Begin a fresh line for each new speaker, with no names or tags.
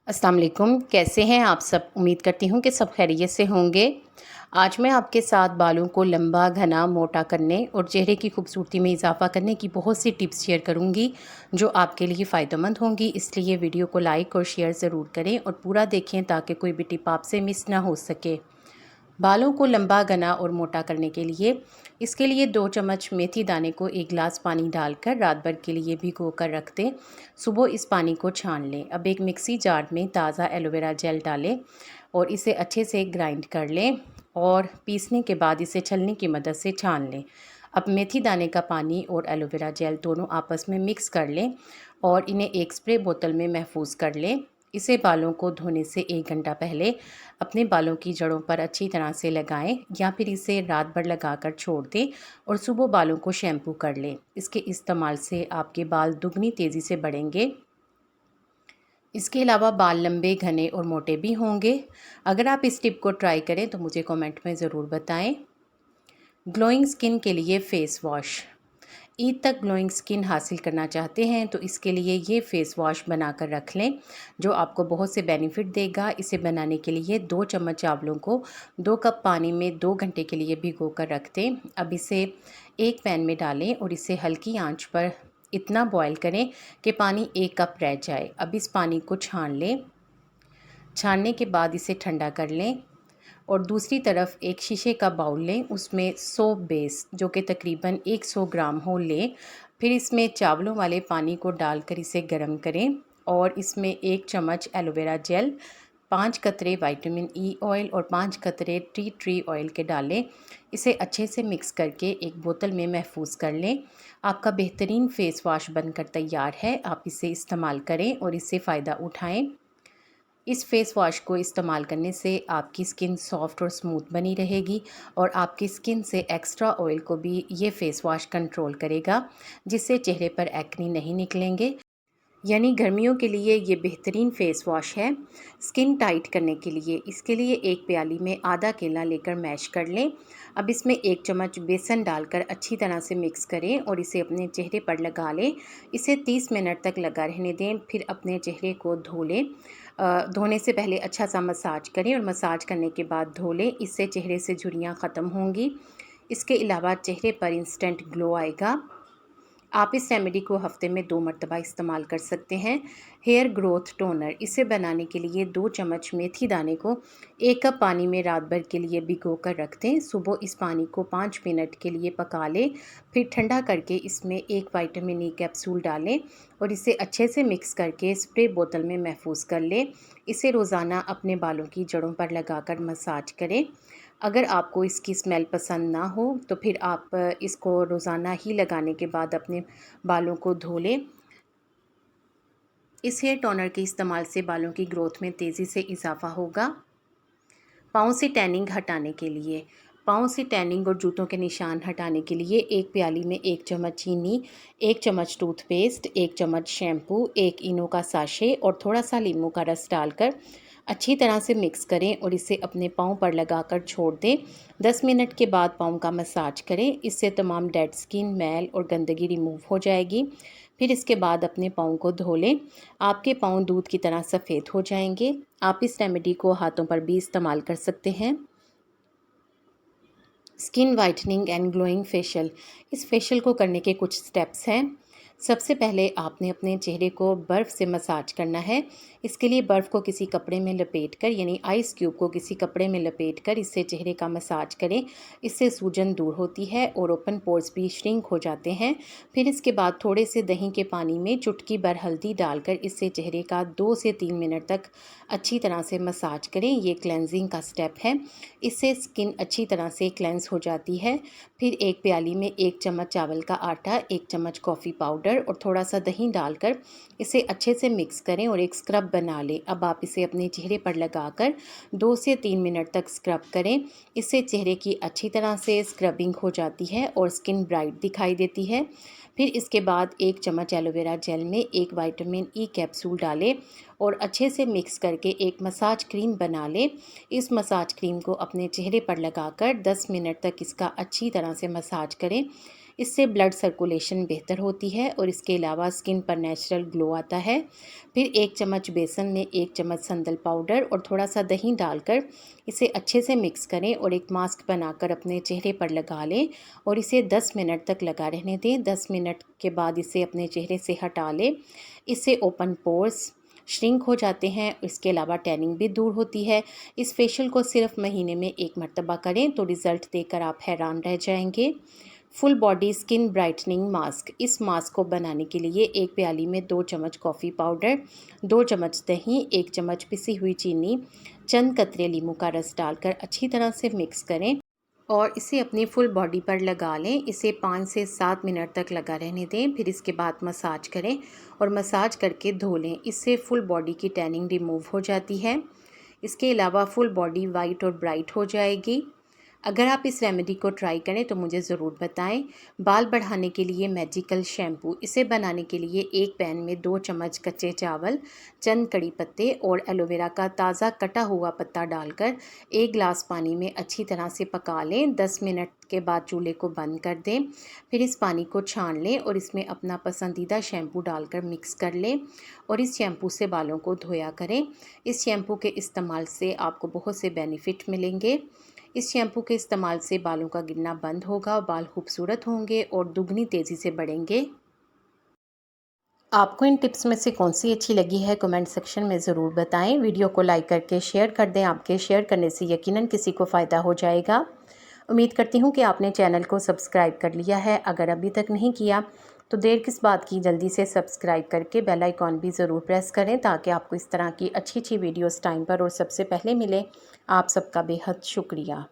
अस्सलाम वालेकुम, कैसे हैं आप सब? उम्मीद करती हूँ कि सब खैरियत से होंगे। आज मैं आपके साथ बालों को लंबा, घना, मोटा करने और चेहरे की खूबसूरती में इजाफ़ा करने की बहुत सी टिप्स शेयर करूँगी, जो आपके लिए फ़ायदेमंद होंगी। इसलिए वीडियो को लाइक और शेयर ज़रूर करें और पूरा देखें ताकि कोई भी टिप आपसे मिस ना हो सके। बालों को लंबा, घना और मोटा करने के लिए इसके लिए 2 चम्मच मेथी दाने को 1 गिलास पानी डालकर रात भर के लिए भिगो कर रख दें। सुबह इस पानी को छान लें। अब एक मिक्सी जार में ताज़ा एलोवेरा जेल डालें और इसे अच्छे से ग्राइंड कर लें और पीसने के बाद इसे छलनी की मदद से छान लें। अब मेथी दाने का पानी और एलोवेरा जेल दोनों आपस में मिक्स कर लें और इन्हें एक स्प्रे बोतल में महफूज कर लें। इसे बालों को धोने से 1 घंटा पहले अपने बालों की जड़ों पर अच्छी तरह से लगाएं या फिर इसे रात भर लगाकर छोड़ दें और सुबह बालों को शैम्पू कर लें। इसके इस्तेमाल से आपके बाल दुगनी तेज़ी से बढ़ेंगे। इसके अलावा बाल लंबे, घने और मोटे भी होंगे। अगर आप इस टिप को ट्राई करें तो मुझे कमेंट में ज़रूर बताएं। ग्लोइंग स्किन के लिए फ़ेस वॉश। ईद तक ग्लोइंग स्किन हासिल करना चाहते हैं तो इसके लिए ये फ़ेस वॉश बनाकर रख लें, जो आपको बहुत से बेनिफिट देगा। इसे बनाने के लिए 2 चम्मच चावलों को 2 कप पानी में 2 घंटे के लिए भिगो कर रख दें। अब इसे एक पैन में डालें और इसे हल्की आंच पर इतना बॉयल करें कि पानी 1 कप रह जाए। अब इस पानी को छान लें। छानने के बाद इसे ठंडा कर लें और दूसरी तरफ एक शीशे का बाउल लें, उसमें सोप बेस जो कि तकरीबन 100 ग्राम हो लें। फिर इसमें चावलों वाले पानी को डालकर इसे गर्म करें और इसमें 1 चम्मच एलोवेरा जेल, 5 कतरे विटामिन ई ऑयल और 5 कतरे टी ट्री ऑयल के डालें। इसे अच्छे से मिक्स करके एक बोतल में महफूज कर लें। आपका बेहतरीन फ़ेस वॉश बनकर तैयार है। आप इसे इस्तेमाल करें और इससे फ़ायदा उठाएं। इस फेस वॉश को इस्तेमाल करने से आपकी स्किन सॉफ्ट और स्मूथ बनी रहेगी और आपकी स्किन से एक्स्ट्रा ऑयल को भी ये फेस वॉश कंट्रोल करेगा, जिससे चेहरे पर एक्ने नहीं निकलेंगे। यानी गर्मियों के लिए ये बेहतरीन फ़ेस वॉश है। स्किन टाइट करने के लिए इसके लिए एक प्याली में आधा केला लेकर मैश कर लें। अब इसमें 1 चम्मच बेसन डालकर अच्छी तरह से मिक्स करें और इसे अपने चेहरे पर लगा लें। इसे 30 मिनट तक लगा रहने दें, फिर अपने चेहरे को धो लें। धोने से पहले अच्छा सा मसाज करें और मसाज करने के बाद धो लें। इससे चेहरे से झुर्रियाँ ख़त्म होंगी। इसके अलावा चेहरे पर इंस्टेंट ग्लो आएगा। आप इस रेमेडी को हफ्ते में 2 मरतबा इस्तेमाल कर सकते हैं। हेयर ग्रोथ टोनर, इसे बनाने के लिए 2 चम्मच मेथी दाने को 1 कप पानी में रात भर के लिए भिगो कर रख दें। सुबह इस पानी को 5 मिनट के लिए पका लें, फिर ठंडा करके इसमें 1 विटामिन ई कैप्सूल डालें और इसे अच्छे से मिक्स करके स्प्रे बोतल में महफूज कर लें। इसे रोज़ाना अपने बालों की जड़ों पर लगाकर मसाज करें। अगर आपको इसकी स्मेल पसंद ना हो तो फिर आप इसको रोज़ाना ही लगाने के बाद अपने बालों को धो लें। इस हेयर टोनर के इस्तेमाल से बालों की ग्रोथ में तेज़ी से इजाफ़ा होगा। पाँव से टैनिंग हटाने के लिए, पाँव से टैनिंग और जूतों के निशान हटाने के लिए एक प्याली में 1 चम्मच चीनी, 1 चम्मच टूथपेस्ट, 1 चम्मच शैम्पू, 1 इनो का साशे और थोड़ा सा नींबू का रस डालकर अच्छी तरह से मिक्स करें और इसे अपने पाँव पर लगाकर छोड़ दें। 10 मिनट के बाद पाँव का मसाज करें। इससे तमाम डेड स्किन, मैल और गंदगी रिमूव हो जाएगी। फिर इसके बाद अपने पाँव को धो लें। आपके पाँव दूध की तरह सफ़ेद हो जाएंगे। आप इस रेमेडी को हाथों पर भी इस्तेमाल कर सकते हैं। Skin whitening and glowing facial, इस फेशियल को करने के कुछ स्टेप्स हैं। सबसे पहले आपने अपने चेहरे को बर्फ़ से मसाज करना है। इसके लिए बर्फ़ को किसी कपड़े में लपेटकर, यानी आइस क्यूब को किसी कपड़े में लपेटकर इससे चेहरे का मसाज करें। इससे सूजन दूर होती है और ओपन पोर्स भी श्रिंक हो जाते हैं। फिर इसके बाद थोड़े से दही के पानी में चुटकी भर हल्दी डालकर इससे चेहरे का 2 से 3 मिनट तक अच्छी तरह से मसाज करें। ये क्लेंजिंग का स्टेप है। इससे स्किन अच्छी तरह से क्लेंस हो जाती है। फिर एक प्याली में 1 चम्मच चावल का आटा, 1 चम्मच कॉफ़ी पाउडर और थोड़ा सा दही डालकर इसे अच्छे से मिक्स करें और एक स्क्रब बना लें। अब आप इसे अपने चेहरे पर लगाकर 2 से 3 मिनट तक स्क्रब करें। इससे चेहरे की अच्छी तरह से स्क्रबिंग हो जाती है और स्किन ब्राइट दिखाई देती है। फिर इसके बाद 1 चम्मच एलोवेरा जेल में 1 विटामिन ई कैप्सूल डालें और अच्छे से मिक्स करके एक मसाज क्रीम बना लें। इस मसाज क्रीम को अपने चेहरे पर लगाकर 10 मिनट तक इसका अच्छी तरह से मसाज करें। इससे ब्लड सर्कुलेशन बेहतर होती है और इसके अलावा स्किन पर नेचुरल ग्लो आता है। फिर 1 चम्मच बेसन में 1 चम्मच संदल पाउडर और थोड़ा सा दही डालकर इसे अच्छे से मिक्स करें और एक मास्क बनाकर अपने चेहरे पर लगा लें और इसे 10 मिनट तक लगा रहने दें। 10 मिनट के बाद इसे अपने चेहरे से हटा लें। इससे ओपन पोर्स श्रिंक हो जाते हैं। इसके अलावा टैनिंग भी दूर होती है। इस फेशियल को सिर्फ महीने में 1 मरतबा करें तो रिज़ल्ट देखकर आप हैरान रह जाएंगे। Full body skin brightening mask. इस मास्क को बनाने के लिए एक प्याली में 2 चम्मच कॉफ़ी पाउडर, 2 चम्मच दही, 1 चम्मच पिसी हुई चीनी, चंद कतरे नींबू का रस डालकर अच्छी तरह से मिक्स करें और इसे अपनी फुल बॉडी पर लगा लें। इसे 5 से 7 मिनट तक लगा रहने दें। फिर इसके बाद मसाज करें और मसाज करके धो लें। इससे फुल बॉडी की टैनिंग रिमूव हो जाती है। इसके अलावा फुल बॉडी वाइट और ब्राइट हो जाएगी। अगर आप इस रेमेडी को ट्राई करें तो मुझे ज़रूर बताएं। बाल बढ़ाने के लिए मैजिकल शैम्पू। इसे बनाने के लिए एक पैन में 2 चम्मच कच्चे चावल, चंद कड़ी पत्ते और एलोवेरा का ताज़ा कटा हुआ पत्ता डालकर 1 गिलास पानी में अच्छी तरह से पका लें। 10 मिनट के बाद चूल्हे को बंद कर दें। फिर इस पानी को छान लें और इसमें अपना पसंदीदा शैम्पू डालकर मिक्स कर लें और इस शैम्पू से बालों को धोया करें। इस शैम्पू के इस्तेमाल से आपको बहुत से बेनिफिट मिलेंगे। इस शैम्पू के इस्तेमाल से बालों का गिरना बंद होगा, बाल खूबसूरत होंगे और दुगनी तेज़ी से बढ़ेंगे। आपको इन टिप्स में से कौन सी अच्छी लगी है कमेंट सेक्शन में ज़रूर बताएं। वीडियो को लाइक करके शेयर कर दें। आपके शेयर करने से यकीनन किसी को फ़ायदा हो जाएगा। उम्मीद करती हूँ कि आपने चैनल को सब्सक्राइब कर लिया है। अगर अभी तक नहीं किया तो देर किस बात की, जल्दी से सब्सक्राइब करके बेल आइकॉन भी ज़रूर प्रेस करें ताकि आपको इस तरह की अच्छी अच्छी वीडियोस टाइम पर और सबसे पहले मिले। आप सबका बेहद शुक्रिया।